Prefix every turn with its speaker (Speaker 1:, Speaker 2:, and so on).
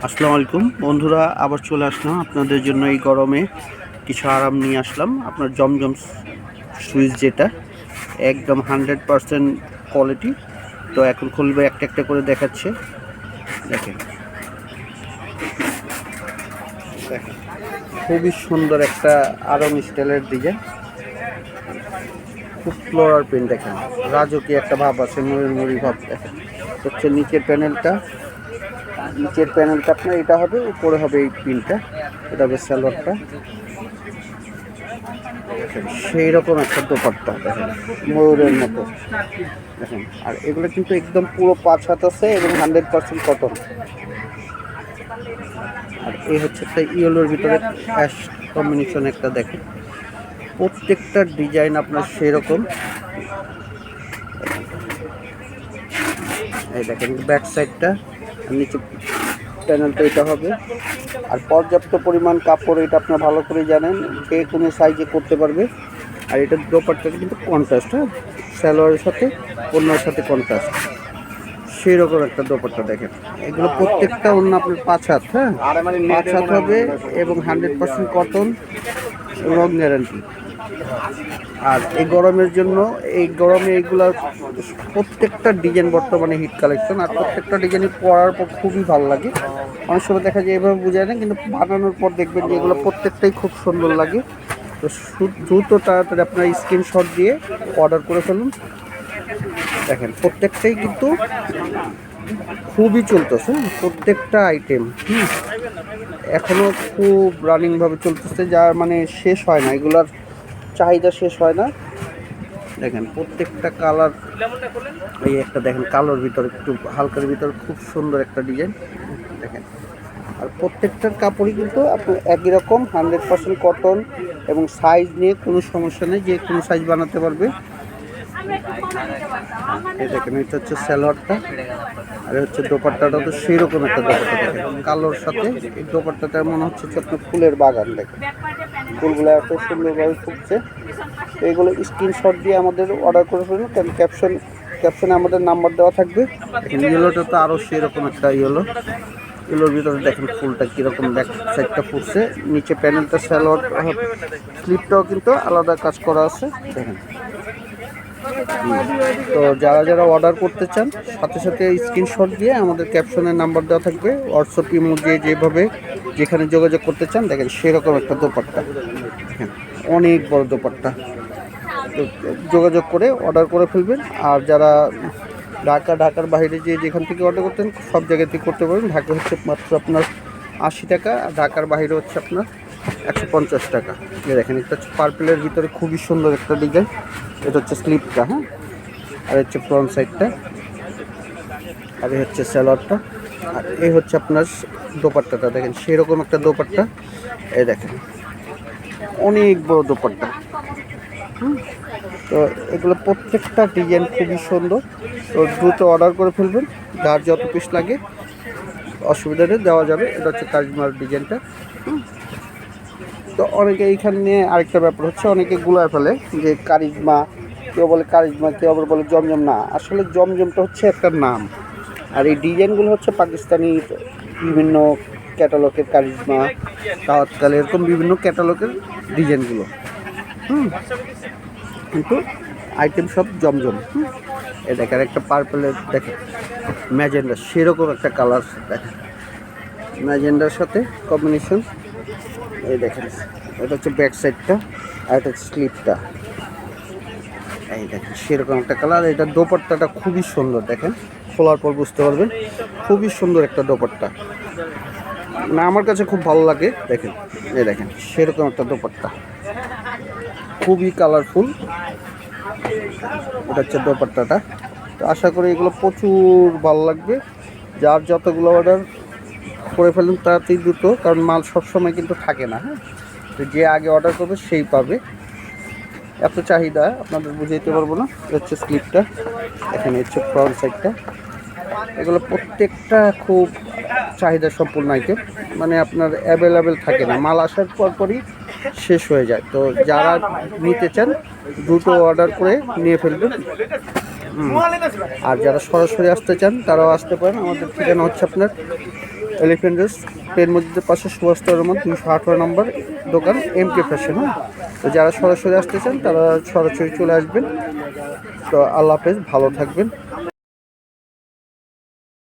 Speaker 1: আসসালামু আলাইকুম বন্ধুরা, আবার চলে আসলাম আপনাদের জন্য এই গরমে কিছু আরাম নিয়ে আসলাম। আপনার জমজম সুইচ, যেটা একদম 100% কোয়ালিটি। তো এখন খুলবে, একটা একটা করে দেখাচ্ছে। দেখেন দেখেন খুবই সুন্দর একটা আরাম স্টাইলের ডিজাইন, খুব ফ্লোরাল প্রিন্ট। দেখেন রাজকীয় একটা ভাব আছে, ময়ূরময়ূরী ভাব। দেখেন হচ্ছে নিচের প্যানেলটা আপনার এটা হবে, উপরে হবে এই প্রিন্টটা, এটা হবে সালোয়ারটা। সেই রকম একটা দোপাট্টা দেখেন, ময়ূরের মতো। দেখেন, আর এগুলো কিন্তু একদম পুরো 5 হাত আছে এবং 100% কটন। আর এই হচ্ছে একটা ইয়েলোর ভিতরে অ্যাশ কম্বিনেশন একটা। দেখেন প্রত্যেকটা ডিজাইন আপনার সেরকম। এই দেখেন ব্যাক সাইডটা, নিচে প্যানেলটা এটা হবে। আর পর্যাপ্ত পরিমাণ কাপড়, এটা আপনার ভালো করে জানেন, যে কোনো সাইজে করতে পারবে। আর এটার দোপাট্টাটা কিন্তু কন্ট্রাস্ট, হ্যাঁ, সালোয়ারের সাথে অন্যের সাথে কন্ট্রাস্ট, সেই রকম একটা দোপাট্টা। দেখেন এগুলো প্রত্যেকটা অন্য আপনার 5 হাত, হ্যাঁ, 5 হাত হবে এবং 100% কটন, রং গ্যারান্টি। আর এই গরমের জন্য, এই গরমে এইগুলার প্রত্যেকটা ডিজাইন বর্তমানে হিট কালেকশন। আর প্রত্যেকটা ডিজাইনই পরার পর খুবই ভালো লাগে। অনেক সময় দেখা যায় এভাবে বোঝায় না, কিন্তু বানানোর পর দেখবেন যে এগুলো প্রত্যেকটাই খুব সুন্দর লাগে। তো দ্রুত তাড়াতাড়ি আপনার স্ক্রিনশট দিয়ে অর্ডার করে ফেলুন। দেখেন প্রত্যেকটাই কিন্তু খুবই চলতেছে, প্রত্যেকটা আইটেম এখনো খুব রানিংভাবে চলতেছে, যার মানে শেষ হয় না, এগুলার চাহিদা শেষ হয় না। দেখেন প্রত্যেকটা কালার, এই একটা দেখেন কালোর ভিতরে, একটু হালকার ভিতরে খুব সুন্দর একটা ডিজাইন। দেখেন, আর প্রত্যেকটার কাপড়ই কিন্তু আপনি একই রকম 100% কটন, এবং সাইজ নিয়ে কোনো সমস্যা নেই, যে কোনো সাইজ বানাতে পারবে। এই দেখেন এটা হচ্ছে সালোয়ারটা, আর হচ্ছে দোপাট্টাটা তো সেই রকম একটা দোপাট্টা। দেখেন কালোর সাথে এই দোপাট্টাটা মনে হচ্ছে আপনার ফুলের বাগান। দেখেন ফুলগুলো এত সুন্দরভাবে ফুটছে। তো এগুলো স্ক্রিনশট দিয়ে আমাদের অর্ডার করে ফেলুন, কারণ ক্যাপশনে আমাদের নাম্বার দেওয়া থাকবে। দেখেন ইয়েলোটা তো আরও সেরকম একটা ইয়েলোর ভিতরে দেখেন ফুলটা কীরকম, ব্যাক সাইডটা ফুটছে, নিচে প্যানেলটা সালোয়ার স্লিপটাও কিন্তু আলাদা কাজ করা আছে। দেখেন, তো যারা যারা অর্ডার করতে চান, সাথে সাথে স্ক্রিনশট দিয়ে আমাদের ক্যাপশনের নাম্বার দেওয়া থাকবে, হোয়াটসঅ্যাপ ইমো দিয়ে যেভাবে যেখানে যোগাযোগ করতে চান। দেখেন সেরকম একটা দোপাট্টা, হ্যাঁ, অনেক বড় দোপাট্টা। তো যোগাযোগ করে অর্ডার করে ফেলবেন। আর যারা ঢাকার বাইরে যেখান থেকে অর্ডার করতেন, সব জায়গা থেকে করতে পারবেন। ঢাকা হচ্ছে মাত্র আপনার 80 টাকা, আর ঢাকার বাইরে হচ্ছে আপনার 150 টাকা। দেখেন এটা হচ্ছে পার্পেলের ভিতরে খুবই সুন্দর একটা ডিজাইন। এটা হচ্ছে স্লিপটা, হ্যাঁ, আর হচ্ছে ফ্রন্ট সাইডটা, আর এই হচ্ছে সালোয়ারটা, আর এই হচ্ছে আপনার দোপাট্টাটা। দেখেন সেরকম একটা দোপাট্টা। এই দেখেন অনেক বড় দোপাট্টা। তো এগুলো প্রত্যেকটা ডিজাইন খুবই সুন্দর। তো দ্রুত অর্ডার করে ফেলবেন, যার যত পিস লাগে অসুবিধা নেই, দেওয়া যাবে। এটা হচ্ছে কারিজমার ডিজাইনটা। তো অনেকে এইখানে নিয়ে আরেকটা ব্যাপার হচ্ছে, অনেকে গুলায় ফেলে যে কারিজমা, কেউ বলে কারিজমা, কেউ আবার বলে জমজম। না, আসলে জমজমটা হচ্ছে একটা নাম, আর এই ডিজাইনগুলো হচ্ছে পাকিস্তানি বিভিন্ন ক্যাটালগের কারিজমা, তাওয়াক্কাল, এরকম বিভিন্ন ক্যাটালগের ডিজাইনগুলো। কিন্তু আইটেম সব জমজম। এ দেখেন একটা পার্পেলের, দেখেন ম্যাজেন্ডা, সেরকম একটা কালার। দেখেন ম্যাজেন্ডার সাথে কম্বিনেশন। এই দেখেন এটা হচ্ছে ব্যাক সাইডটা, আর এটা হচ্ছে স্লিপটা। এই দেখেন সেরকম একটা কালার। এটা দোপাট্টাটা খুবই সুন্দর। দেখেন খোলার পর বুঝতে পারবেন, খুবই সুন্দর একটা দোপাট্টা, না আমার কাছে খুব ভালো লাগে। দেখেন এই দেখেন সেরকম একটা দোপাট্টা, খুবই কালারফুল। এটা হচ্ছে দোপাট্টাটা। তো আশা করি এগুলো প্রচুর ভালো লাগবে। যার যতগুলো অর্ডার করে ফেলুন তাড়াতাড়ি দ্রুত, কারণ মাল সবসময় কিন্তু থাকে না, হ্যাঁ। তো যে আগে অর্ডার করবে সেই পাবে, এত চাহিদা আপনাদের বুঝাইতে পারবো না। হচ্ছে স্লিপটা, এখানে হচ্ছে ফ্রন্ট সাইডটা। এগুলো প্রত্যেকটা খুব চাহিদা সম্পূর্ণ আইটেম, মানে আপনার অ্যাভেলেবেল থাকে না, মাল আসার পরই শেষ হয়ে যায়। তো যারা নিতে চান দ্রুত অর্ডার করে নিয়ে ফেলবেন। আর যারা সরাসরি আসতে চান তারাও আসতে পারেন। আমাদের ঠিকানা হচ্ছে আপনার এলিফ্যান্ট রোড পেন মসজিদের পাশে সুভাষ রহমান 218 নম্বর দোকান MK ফ্যাশন। হ্যাঁ, তো যারা সরাসরি আসতে চান তারা সরাসরি চলে আসবেন। তো আল্লাহ হাফেজ, ভালো থাকবেন।